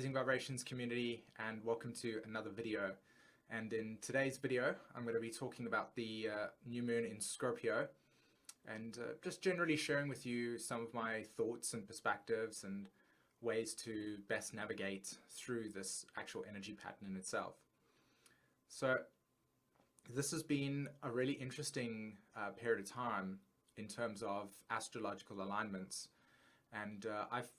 Raising Vibrations community, and welcome to another video. And in today's video I'm going to be talking about the new moon in Scorpio, and just generally sharing with you some of my thoughts and perspectives and ways to best navigate through this actual energy pattern in itself. So this has been a really interesting period of time in terms of astrological alignments. And I've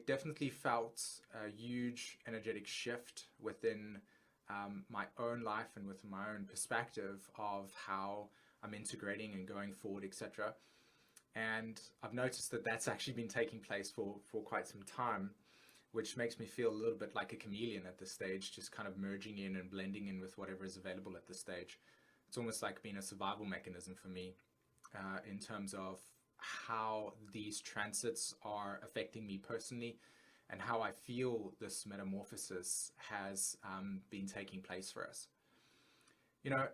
definitely felt a huge energetic shift within my own life and with my own perspective of how I'm integrating and going forward, etc. And I've noticed that that's actually been taking place for quite some time, which makes me feel a little bit like a chameleon at this stage, just kind of merging in and blending in with whatever is available at this stage. It's almost like being a survival mechanism for me in terms of how these transits are affecting me personally and how I feel this metamorphosis has been taking place for us. You know,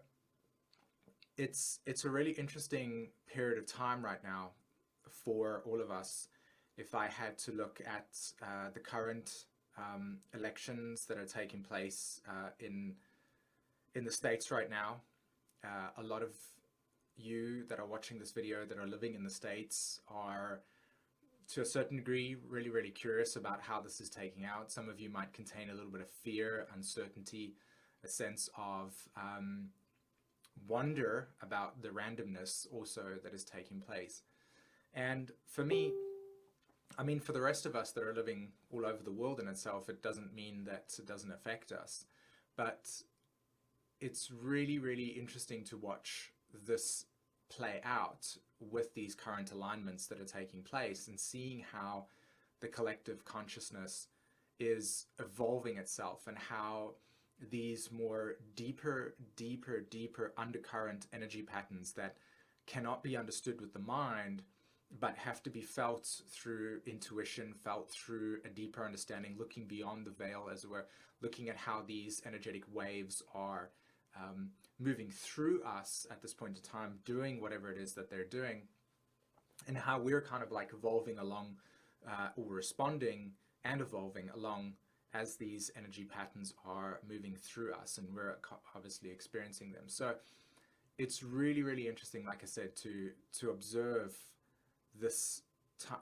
it's a really interesting period of time right now for all of us. If I had to look at the current elections that are taking place in the States right now, a lot of you that are watching this video that are living in the States are to a certain degree really curious about how this is taking out. Some of you might contain a little bit of fear, uncertainty, a sense of wonder about the randomness also that is taking place. And for me, I mean, for the rest of us that are living all over the world in itself, it doesn't mean that it doesn't affect us, but it's really interesting to watch this play out with these current alignments that are taking place and seeing how the collective consciousness is evolving itself and how these more deeper undercurrent energy patterns that cannot be understood with the mind but have to be felt through intuition, felt through a deeper understanding, looking beyond the veil, as it were, looking at how these energetic waves are moving through us at this point in time, doing whatever it is that they're doing, and how we're kind of like evolving along or responding and evolving along as these energy patterns are moving through us, and we're obviously experiencing them. So it's really interesting, like I said, to observe this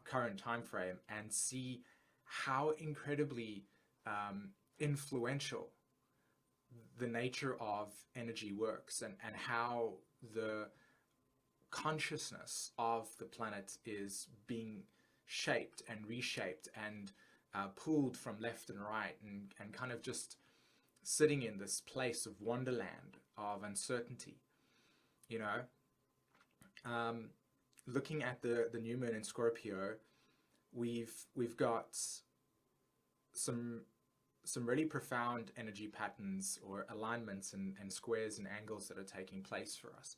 current time frame and see how incredibly influential the nature of energy works, and how the consciousness of the planet is being shaped and reshaped and pulled from left and right, and kind of just sitting in this place of wonderland of uncertainty. You know, looking at the new moon in Scorpio, we've got some really profound energy patterns or alignments and squares and angles that are taking place for us.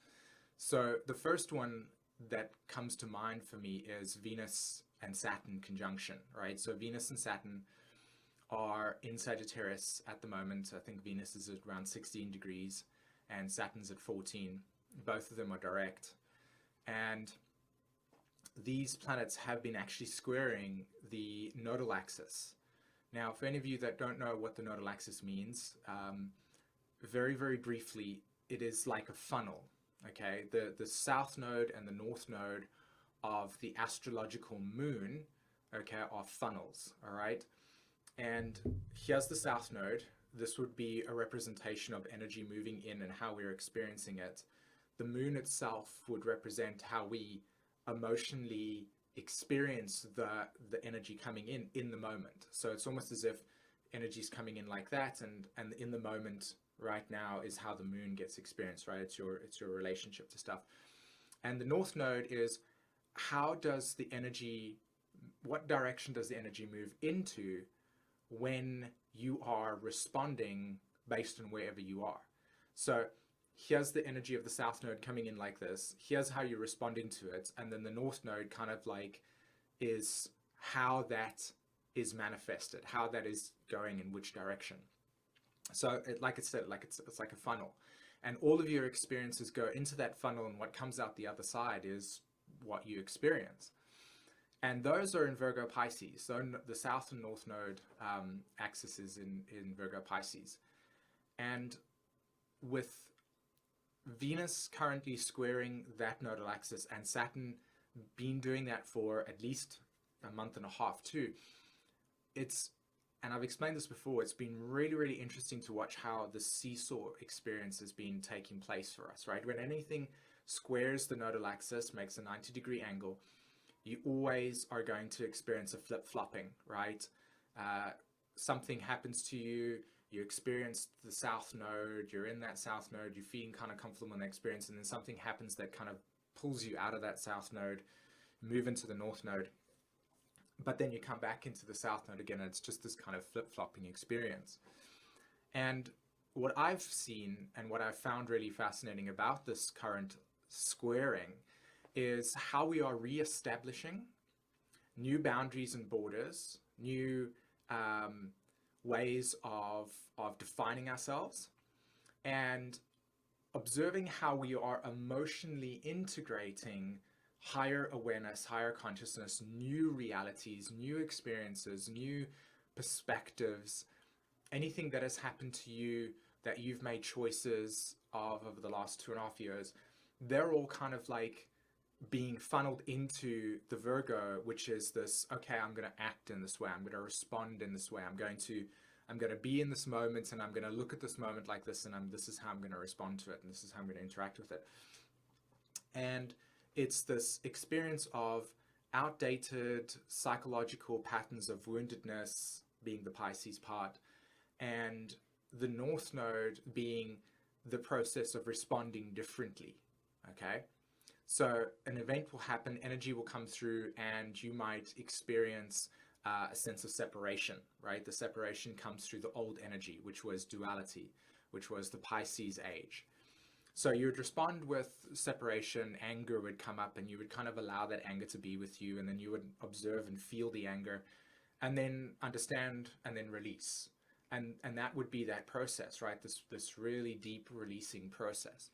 So the first one that comes to mind for me is Venus and Saturn conjunction, right? So Venus and Saturn are in Sagittarius at the moment. I think Venus is at around 16 degrees and Saturn's at 14. Both of them are direct. And these planets have been actually squaring the nodal axis. Now, for any of you that don't know what the nodal axis means, very briefly, it is like a funnel, okay? The south node and the north node of the astrological moon, okay, are funnels, all right? And here's the south node. This would be a representation of energy moving in and how we're experiencing it. The moon itself would represent how we emotionally experience the energy coming in the moment. So it's almost as if energy is coming in like that, and in the moment right now is how the moon gets experienced, right? It's your relationship to stuff. And the north node is how does the energy, what direction does the energy move into when you are responding based on wherever you are. So here's the energy of the south node coming in like this. Here's how you're responding to it. And then the north node kind of like is how that is manifested, how that is going in which direction. So like I said, like it's like a funnel. And all of your experiences go into that funnel, and what comes out the other side is what you experience. And those are in Virgo Pisces. So the South and North Node axis is in Virgo Pisces. And with Venus currently squaring that nodal axis and Saturn been doing that for at least a month and a half too, and I've explained this before, it's been really, really interesting to watch how the seesaw experience has been taking place for us, right? When anything squares the nodal axis, makes a 90-degree angle, you always are going to experience a flip-flopping, right? Something happens to you, you experience the South Node, you're in that South Node, you're feeling kind of comfortable in the experience, and then something happens that kind of pulls you out of that South Node, move into the North Node, but then you come back into the South Node again, and it's just this kind of flip-flopping experience. And what I've seen and what I've found really fascinating about this current squaring is how we are re-establishing new boundaries and borders, new ways of defining ourselves, and observing how we are emotionally integrating higher awareness, higher consciousness, new realities, new experiences, new perspectives, anything that has happened to you that you've made choices of over the last 2.5 years, they're all kind of like being funneled into the Virgo, which is this, okay, I'm going to act in this way, I'm going to respond in this way, I'm going to be in this moment, and I'm going to look at this moment like this, and this is how I'm going to respond to it, and this is how I'm going to interact with it. And it's this experience of outdated psychological patterns of woundedness being the Pisces part, and the North Node being the process of responding differently, okay? So an event will happen, energy will come through, and you might experience a sense of separation, right? The separation comes through the old energy, which was duality, which was the Pisces age. So you would respond with separation, anger would come up, and you would kind of allow that anger to be with you, and then you would observe and feel the anger, and then understand, and then release. And that would be that process, right? This really deep releasing process.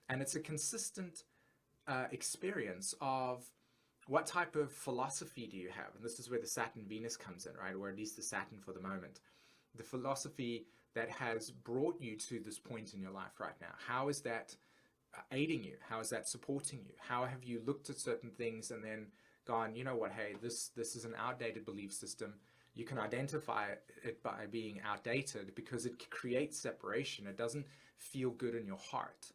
And it's a consistent experience of what type of philosophy do you have? And this is where the Saturn-Venus comes in, right? Or at least the Saturn for the moment. The philosophy that has brought you to this point in your life right now. How is that aiding you? How is that supporting you? How have you looked at certain things and then gone, you know what, hey, this is an outdated belief system. You can identify it by being outdated because it creates separation. It doesn't feel good in your heart.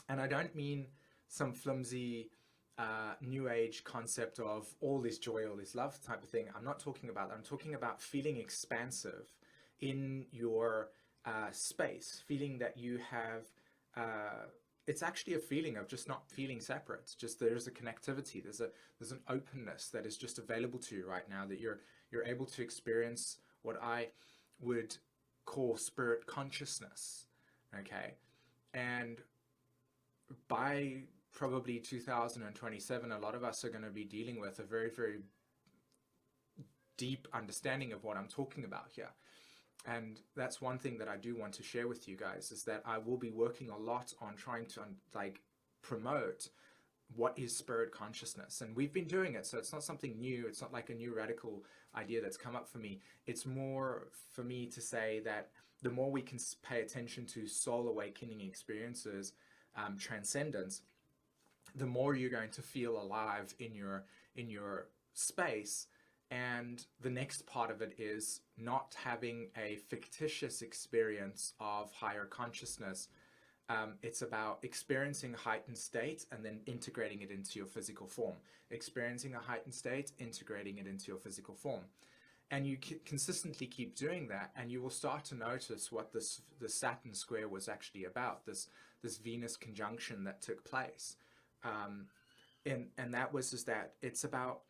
And I don't mean some flimsy new age concept of all this joy, all this love type of thing. I'm not talking about that. I'm talking about feeling expansive in your space, feeling that you have, it's actually a feeling of just not feeling separate. It's just there's a connectivity, there's an openness that is just available to you right now, that you're able to experience what I would call spirit consciousness, okay? And by probably 2027, a lot of us are going to be dealing with a very, very deep understanding of what I'm talking about here. And that's one thing that I do want to share with you guys, is that I will be working a lot on trying to promote what is spirit consciousness. And we've been doing it, so it's not something new. It's not like a new radical idea that's come up for me. It's more for me to say that the more we can pay attention to soul awakening experiences, transcendence, the more you're going to feel alive in your space. And the next part of it is not having a fictitious experience of higher consciousness. It's about experiencing a heightened state and then integrating it into your physical form. Experiencing a heightened state, integrating it into your physical form. And you consistently keep doing that, and you will start to notice what the Saturn square was actually about, this Venus conjunction that took place. And that was just that it's about,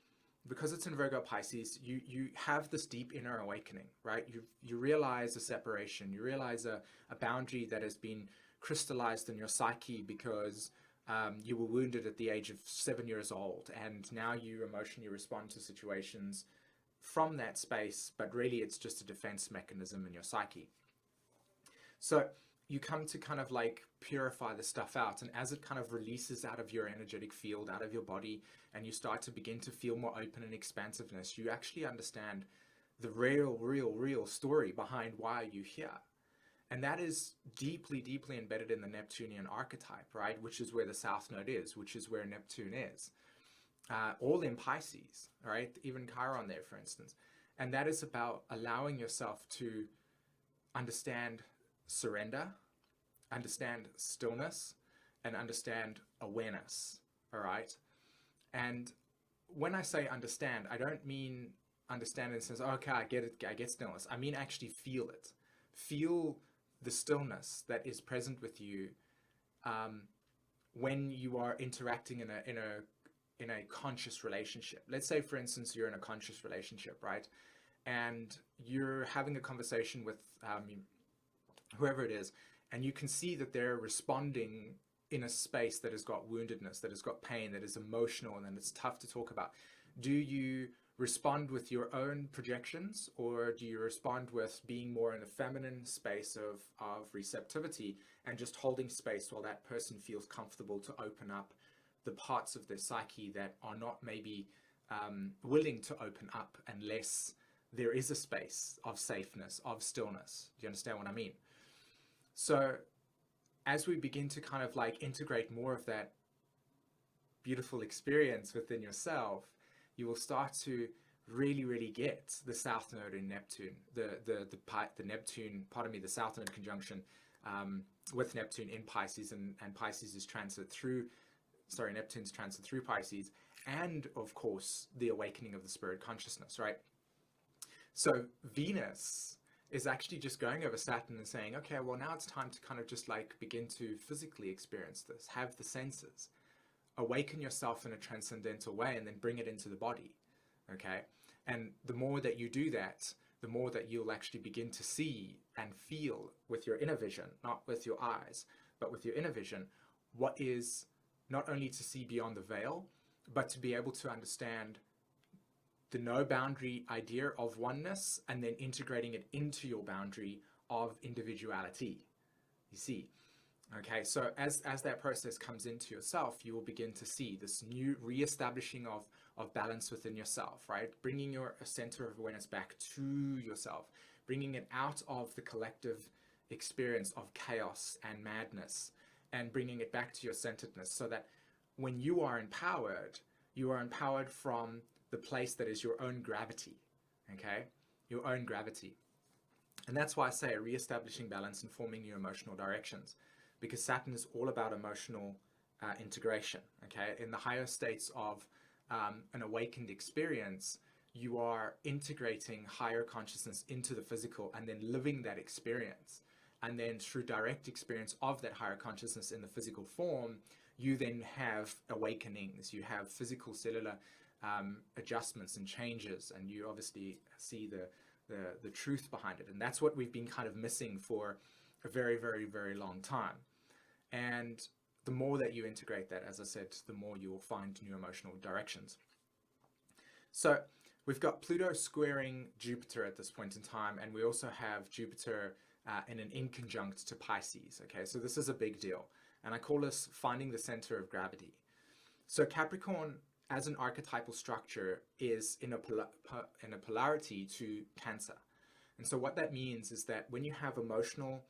because it's in Virgo Pisces, you have this deep inner awakening, right? You realize a separation, you realize a boundary that has been crystallized in your psyche because you were wounded at the age of 7 years old, and now you emotionally respond to situations from that space, but really it's just a defense mechanism in your psyche. So you come to kind of like purify the stuff out. And as it kind of releases out of your energetic field, out of your body, and you start to begin to feel more open and expansiveness, you actually understand the real story behind why you're here. And that is deeply, deeply embedded in the Neptunian archetype, right? Which is where the South Node is, which is where Neptune is. All in Pisces, right? Even Chiron there, for instance. And that is about allowing yourself to understand surrender, understand stillness, and understand awareness, all right? And when I say understand, I don't mean understand in the sense, okay, I get it, I get stillness. I mean actually feel it. Feel the stillness that is present with you when you are interacting in a conscious relationship. Let's say, for instance, you're in a conscious relationship, right? And you're having a conversation with whoever it is, and you can see that they're responding in a space that has got woundedness, that has got pain, that is emotional, and it's tough to talk about. Do you respond with your own projections, or do you respond with being more in a feminine space of receptivity and just holding space while that person feels comfortable to open up the parts of their psyche that are not maybe willing to open up unless there is a space of safeness, of stillness? Do you understand what I mean? So as we begin to kind of like integrate more of that beautiful experience within yourself, you will start to really get the South Node in Neptune, the Neptune, pardon me, the South Node conjunction with Neptune in Pisces, and Pisces' transit through, sorry, Neptune's transit through Pisces, and of course the awakening of the spirit consciousness, right? So Venus is actually just going over Saturn and saying, okay, well, now it's time to kind of just like begin to physically experience this, have the senses, awaken yourself in a transcendental way, and then bring it into the body, okay? And the more that you do that, the more that you'll actually begin to see and feel with your inner vision, not with your eyes, but with your inner vision, what is not only to see beyond the veil, but to be able to understand the no boundary idea of oneness, and then integrating it into your boundary of individuality, you see. Okay, so as that process comes into yourself, you will begin to see this new reestablishing of balance within yourself, right? Bringing your center of awareness back to yourself, bringing it out of the collective experience of chaos and madness, and bringing it back to your centeredness, so that when you are empowered from the place that is your own gravity, okay? Your own gravity. And that's why I say reestablishing balance and forming new emotional directions, because Saturn is all about emotional integration, okay? In the higher states of an awakened experience, you are integrating higher consciousness into the physical and then living that experience. And then through direct experience of that higher consciousness in the physical form, you then have awakenings, you have physical cellular adjustments and changes, and you obviously see the truth behind it. And that's what we've been kind of missing for a very long time. And the more that you integrate that, as I said, the more you will find new emotional directions. So we've got Pluto squaring Jupiter at this point in time, and we also have Jupiter in an inconjunct to Pisces. Okay, so this is a big deal, and I call this finding the center of gravity. So Capricorn, as an archetypal structure, is in a polarity to Cancer. And so what that means is that when you have emotional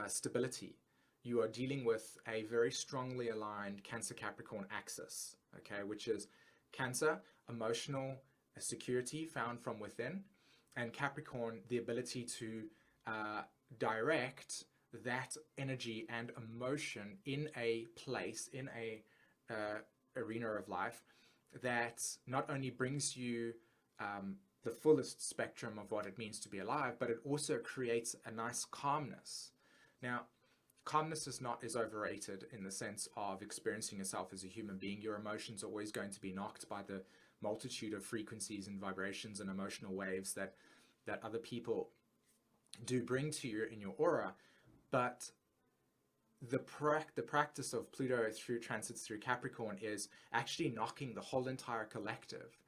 stability, you are dealing with a very strongly aligned Cancer-Capricorn axis, okay, which is Cancer, emotional security found from within, and Capricorn, the ability to direct that energy and emotion in a place, in a arena of life that not only brings you the fullest spectrum of what it means to be alive, but it also creates a nice calmness. Now, calmness is overrated in the sense of experiencing yourself as a human being. Your emotions are always going to be knocked by the multitude of frequencies and vibrations and emotional waves that other people do bring to you in your aura. But the practice of Pluto through transits through Capricorn is actually knocking the whole entire collective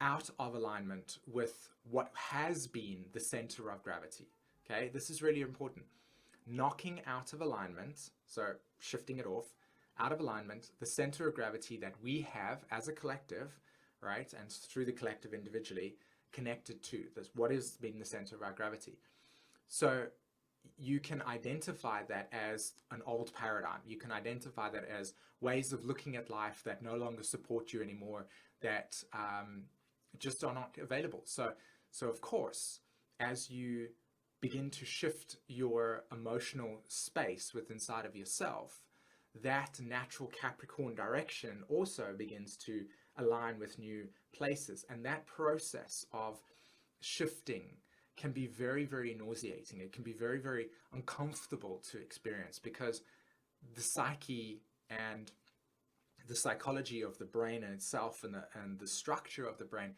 out of alignment with what has been the center of gravity. Okay, this is really important. knocking out of alignment, so shifting it off, out of alignment, the center of gravity that we have as a collective, right, and through the collective individually, connected to this, what is being the center of our gravity. So you can identify that as an old paradigm. You can identify that as ways of looking at life that no longer support you anymore, that just are not available. So of course, as you begin to shift your emotional space within inside of yourself, that natural Capricorn direction also begins to align with new places. And that process of shifting can be very, very nauseating. It can be very, very uncomfortable to experience, because the psyche and the psychology of the brain in itself, and the structure of the brain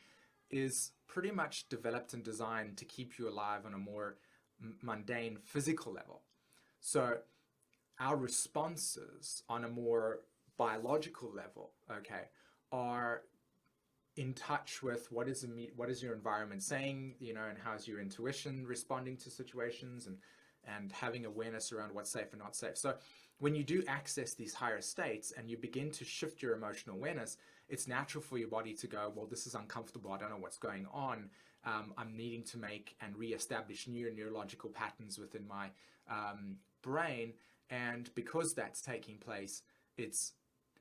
is pretty much developed and designed to keep you alive on a more mundane physical level. So our responses on a more biological level, okay, are in touch with what is your environment saying, you know, and how's your intuition responding to situations, and having awareness around what's safe and not safe. So when you do access these higher states and you begin to shift your emotional awareness, it's natural for your body to go, well, this is uncomfortable, I don't know what's going on. I'm needing to make and reestablish new neurological patterns within my brain. And because that's taking place, it's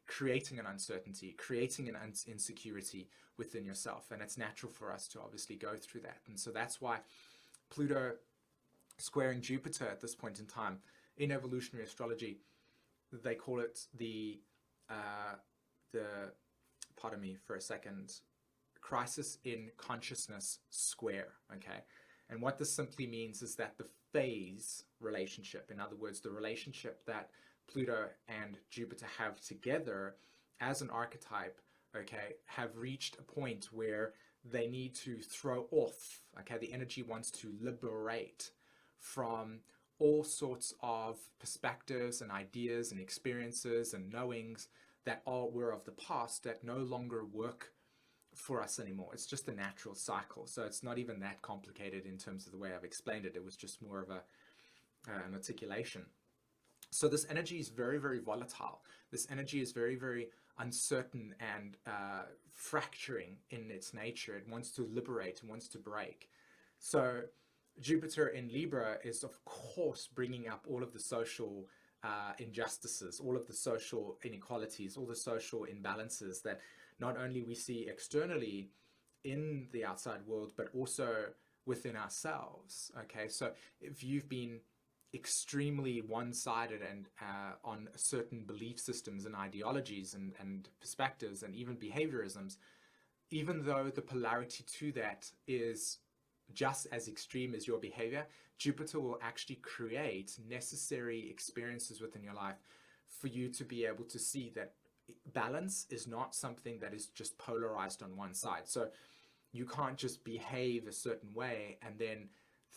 creating an uncertainty, creating an insecurity within yourself. And it's natural for us to obviously go through that. And so that's why Pluto squaring Jupiter at this point in time in evolutionary astrology, they call it the pardon me for a second, crisis in consciousness square, okay? And what this simply means is that the phase relationship, in other words, the relationship that Pluto and Jupiter have together as an archetype, okay, have reached a point where they need to throw off, okay, the energy wants to liberate from all sorts of perspectives and ideas and experiences and knowings that were of the past, that no longer work for us anymore. It's just a natural cycle. So it's not even that complicated in terms of the way I've explained it. It was just more of an articulation. So this energy is very, very volatile. This energy is very, very uncertain and fracturing in its nature. It wants to liberate, it wants to break. So Jupiter in Libra is, of course, bringing up all of the social injustices, all of the social inequalities, all the social imbalances that not only we see externally in the outside world, but also within ourselves. Okay, so if you've been extremely one-sided and on certain belief systems and ideologies and perspectives and even behaviorisms, even though the polarity to that is just as extreme as your behavior, Jupiter will actually create necessary experiences within your life for you to be able to see that balance is not something that is just polarized on one side. So you can't just behave a certain way and then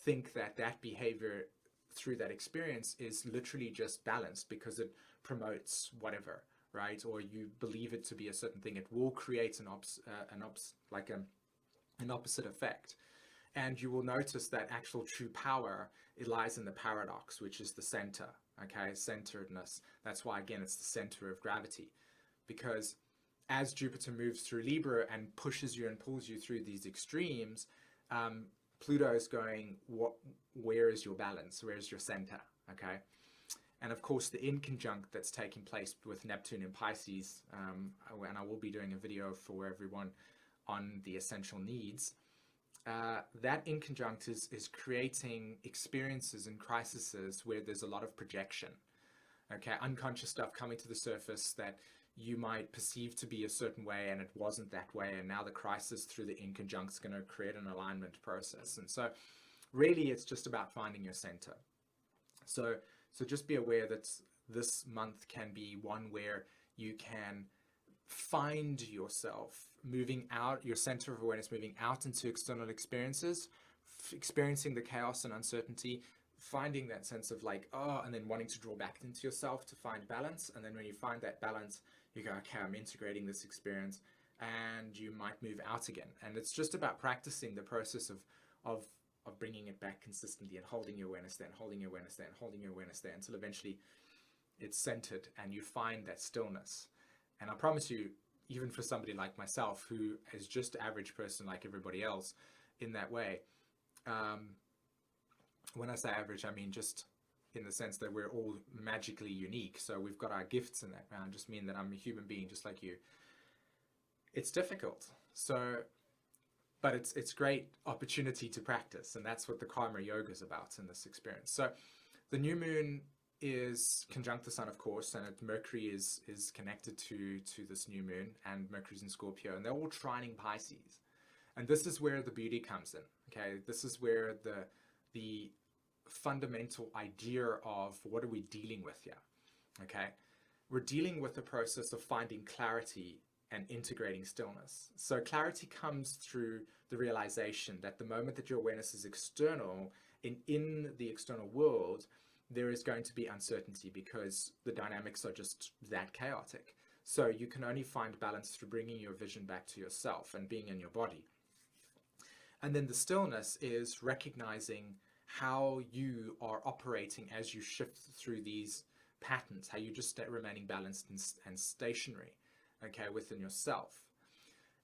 think that that behavior through that experience is literally just balanced because it promotes whatever, right? Or you believe it to be a certain thing. It will create an opposite effect. And you will notice that actual true power, it lies in the paradox, which is the center, okay? Centeredness. That's why, again, it's the center of gravity. Because as Jupiter moves through Libra and pushes you and pulls you through these extremes, Pluto is going, where is your balance? Where is your center, okay? And of course, the inconjunct that's taking place with Neptune in Pisces, and I will be doing a video for everyone on the essential needs, that inconjunct is creating experiences and crises where there's a lot of projection, okay? Unconscious stuff coming to the surface that you might perceive to be a certain way and it wasn't that way, and now the crisis through the inconjunct is going to create an alignment process. And so really it's just about finding your center. So just be aware that this month can be one where you can find yourself moving out, your center of awareness moving out into external experiences, experiencing the chaos and uncertainty, finding that sense of like, oh, and then wanting to draw back into yourself to find balance. And then when you find that balance, you go, okay, I'm integrating this experience, and you might move out again. And it's just about practicing the process of of bringing it back consistently and holding your awareness there and holding your awareness there and holding your awareness there until eventually it's centered and you find that stillness. And I promise you, even for somebody like myself, who is just an average person like everybody else in that way, when I say average, I mean just in the sense that we're all magically unique. So we've got our gifts in that. I just mean that I'm a human being just like you. It's difficult. So, but it's great opportunity to practice. And that's what the Karma Yoga is about in this experience. So the new moon is conjunct the sun, of course, and Mercury is connected to this new moon, and Mercury's in Scorpio, and they're all trining Pisces. And this is where the beauty comes in. Okay, this is where the fundamental idea of what are we dealing with here. Okay, we're dealing with the process of finding clarity and integrating stillness. So clarity comes through the realization that the moment that your awareness is external, in the external world, there is going to be uncertainty because the dynamics are just that chaotic. So you can only find balance through bringing your vision back to yourself and being in your body. And then the stillness is recognizing how you are operating as you shift through these patterns, how you just remaining balanced and stationary, okay, within yourself.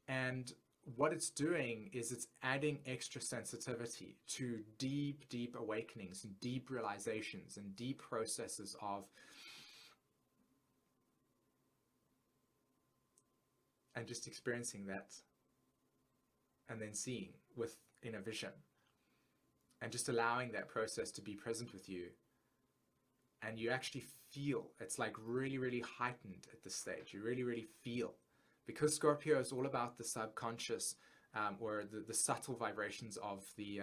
And what it's doing is it's adding extra sensitivity to deep, deep awakenings and deep realizations and deep processes of, and just experiencing that and then seeing in a vision and just allowing that process to be present with you. And you actually feel, it's like really, really heightened at this stage. You really, really feel. Because Scorpio is all about the subconscious, or the subtle vibrations of the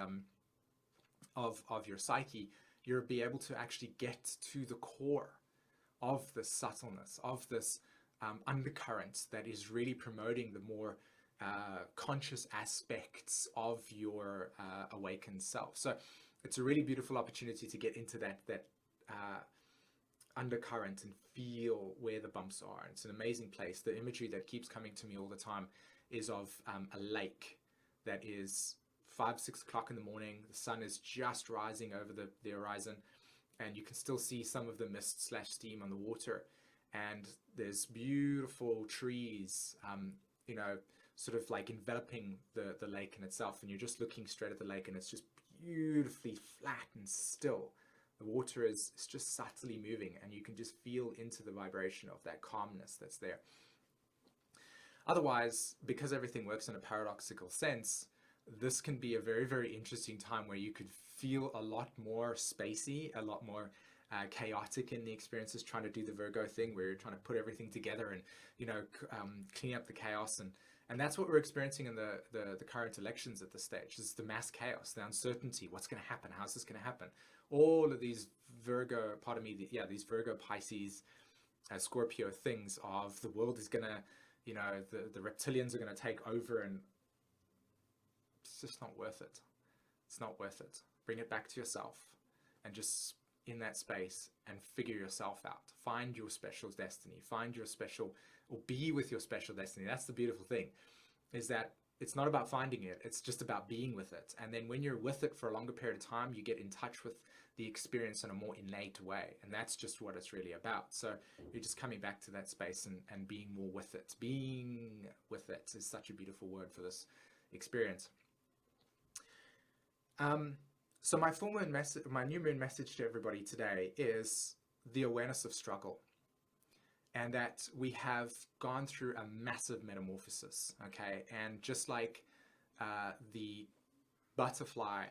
of your psyche, you'll be able to actually get to the core of the subtleness, of this undercurrent that is really promoting the more conscious aspects of your awakened self. So it's a really beautiful opportunity to get into that undercurrent and feel where the bumps are. It's an amazing place. The imagery that keeps coming to me all the time is of a lake that is 5-6 o'clock in the morning. The sun is just rising over the horizon, and you can still see some of the mist / steam on the water. And there's beautiful trees, you know, sort of like enveloping the lake in itself. And you're just looking straight at the lake, and it's just beautifully flat and still. The water is just subtly moving, and you can just feel into the vibration of that calmness that's there. Otherwise, because everything works in a paradoxical sense, this can be a very, very interesting time where you could feel a lot more spacey, a lot more chaotic in the experiences, trying to do the Virgo thing where you're trying to put everything together and, you know, clean up the chaos. And that's what we're experiencing in the current elections at this stage. This is the mass chaos, the uncertainty. What's going to happen? How's this going to happen? All of these Virgo, these Virgo, Pisces, Scorpio things of the world is going to, you know, the reptilians are going to take over, and it's just not worth it. It's not worth it. Bring it back to yourself and just in that space and figure yourself out. Find your special destiny. Find your special, or be with your special destiny. That's the beautiful thing, is that it's not about finding it. It's just about being with it. And then when you're with it for a longer period of time, you get in touch with the experience in a more innate way. And that's just what it's really about. So you're just coming back to that space and being more with it. Being with it is such a beautiful word for this experience. So my full moon message, my new moon message to everybody today is the awareness of struggle. And that we have gone through a massive metamorphosis, okay? And just like the butterfly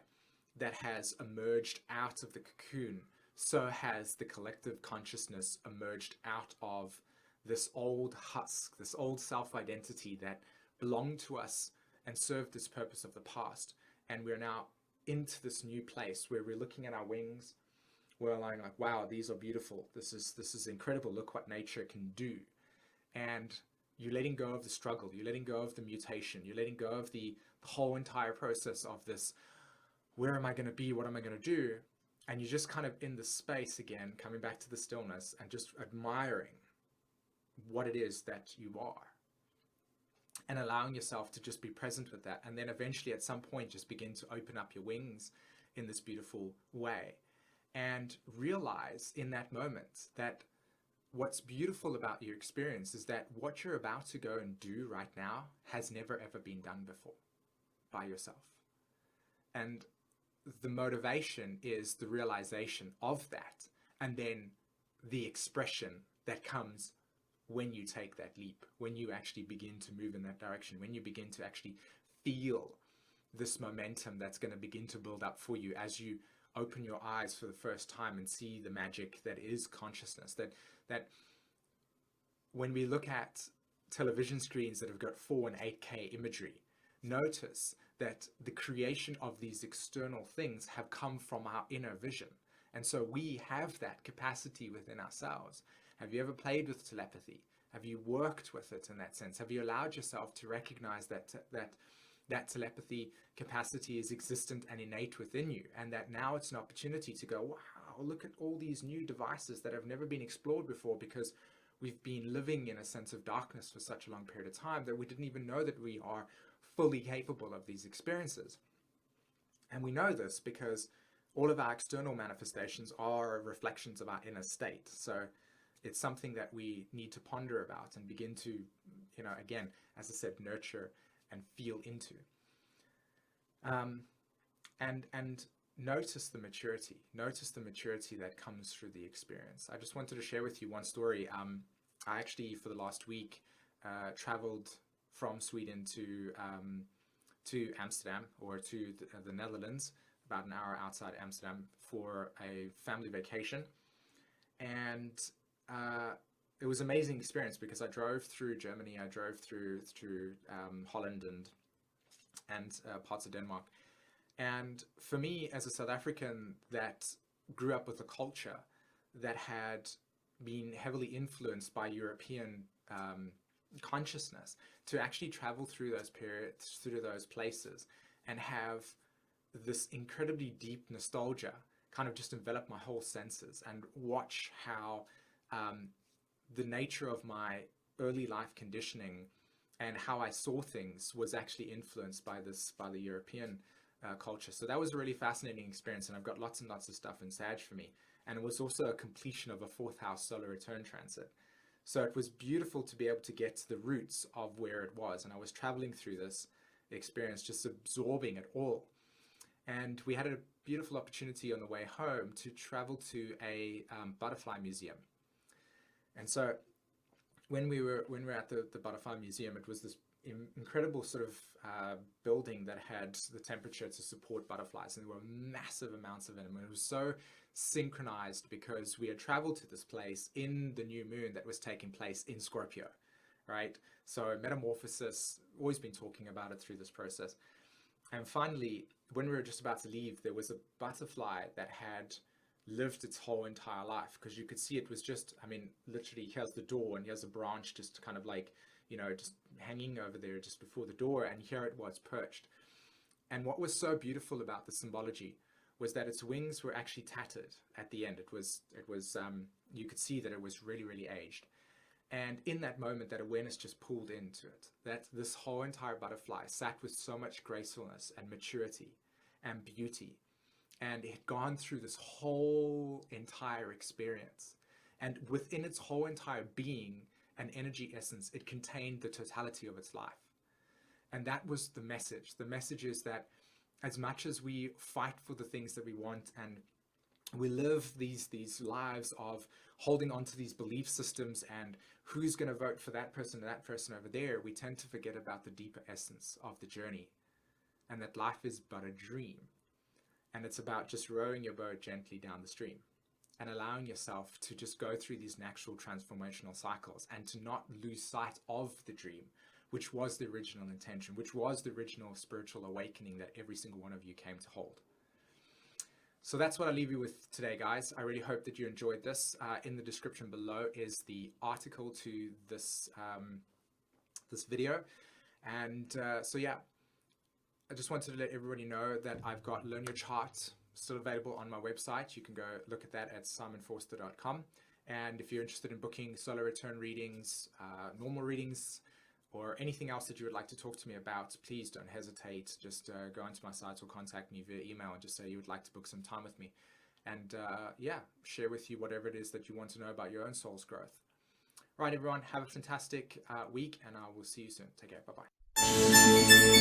that has emerged out of the cocoon, so has the collective consciousness emerged out of this old husk, this old self-identity that belonged to us and served this purpose of the past. And we're now into this new place where we're looking at our wings. We're like, wow, these are beautiful. This is incredible. Look what nature can do. And you're letting go of the struggle. You're letting go of the mutation. You're letting go of the whole entire process of this. Where am I going to be? What am I going to do? And you're just kind of in the space again, coming back to the stillness and just admiring what it is that you are. and allowing yourself to just be present with that. And then eventually at some point, just begin to open up your wings in this beautiful way and realize in that moment that what's beautiful about your experience is that what you're about to go and do right now has never ever been done before by yourself. And the motivation is the realization of that, and then the expression that comes when you take that leap, when you actually begin to move in that direction, when you begin to actually feel this momentum that's going to begin to build up for you as you open your eyes for the first time and see the magic that is consciousness. That when we look at television screens that have got 4 and 8K imagery, notice that the creation of these external things have come from our inner vision. And so we have that capacity within ourselves. Have you ever played with telepathy? Have you worked with it in that sense? Have you allowed yourself to recognize that telepathy capacity is existent and innate within you, and that now it's an opportunity to go, wow, look at all these new devices that have never been explored before, because we've been living in a sense of darkness for such a long period of time that we didn't even know that we are fully capable of these experiences. And we know this because all of our external manifestations are reflections of our inner state. So it's something that we need to ponder about and begin to, again, as I said, nurture and feel into. And notice the maturity. Notice the maturity that comes through the experience. I just wanted to share with you one story. I actually, for the last week, traveled from Sweden to Amsterdam, or to the Netherlands, about an hour outside Amsterdam, for a family vacation. And it was an amazing experience because I drove through Germany, I drove through Holland and parts of Denmark. And for me, as a South African that grew up with a culture that had been heavily influenced by European consciousness, to actually travel through those periods, through those places, and have this incredibly deep nostalgia kind of just envelop my whole senses, and watch how the nature of my early life conditioning and how I saw things was actually influenced by the European culture. So that was a really fascinating experience, and I've got lots and lots of stuff in Sag for me. And it was also a completion of a 4th house solar return transit. So it was beautiful to be able to get to the roots of where it was. And I was traveling through this experience, just absorbing it all. And we had a beautiful opportunity on the way home to travel to a butterfly museum. And so when we were at the butterfly museum, it was this incredible sort of building that had the temperature to support butterflies, and there were massive amounts of them. And it was so synchronized because we had traveled to this place in the new moon that was taking place in Scorpio, right? So metamorphosis, always been talking about it through this process. And finally, when we were just about to leave, there was a butterfly that had lived its whole entire life, because you could see it was just, literally, here's the door and here's a branch just kind of like, just hanging over there just before the door, and here it was perched. And what was so beautiful about the symbology was that its wings were actually tattered at the end. It was you could see that it was really, really aged. And in that moment, that awareness just pulled into it, that this whole entire butterfly sat with so much gracefulness and maturity and beauty. And it had gone through this whole entire experience. And within its whole entire being and energy essence, it contained the totality of its life. And that was the message. The message is that as much as we fight for the things that we want, and we live these lives of holding on to these belief systems and who's going to vote for that person or that person over there, we tend to forget about the deeper essence of the journey, and that life is but a dream. And it's about just rowing your boat gently down the stream and allowing yourself to just go through these natural transformational cycles, and to not lose sight of the dream, which was the original intention, which was the original spiritual awakening that every single one of you came to hold. So that's what I leave you with today, guys. I really hope that you enjoyed this. In the description below is the article to this this video. And so yeah, I just wanted to let everybody know that I've got Learn Your Chart still available on my website. You can go look at that at simonforster.com. And if you're interested in booking solar return readings, normal readings, or anything else that you would like to talk to me about, please don't hesitate. Just go onto my site or contact me via email and just say you would like to book some time with me. And yeah, share with you whatever it is that you want to know about your own soul's growth. Right, everyone, have a fantastic week, and I will see you soon. Take care. Bye-bye.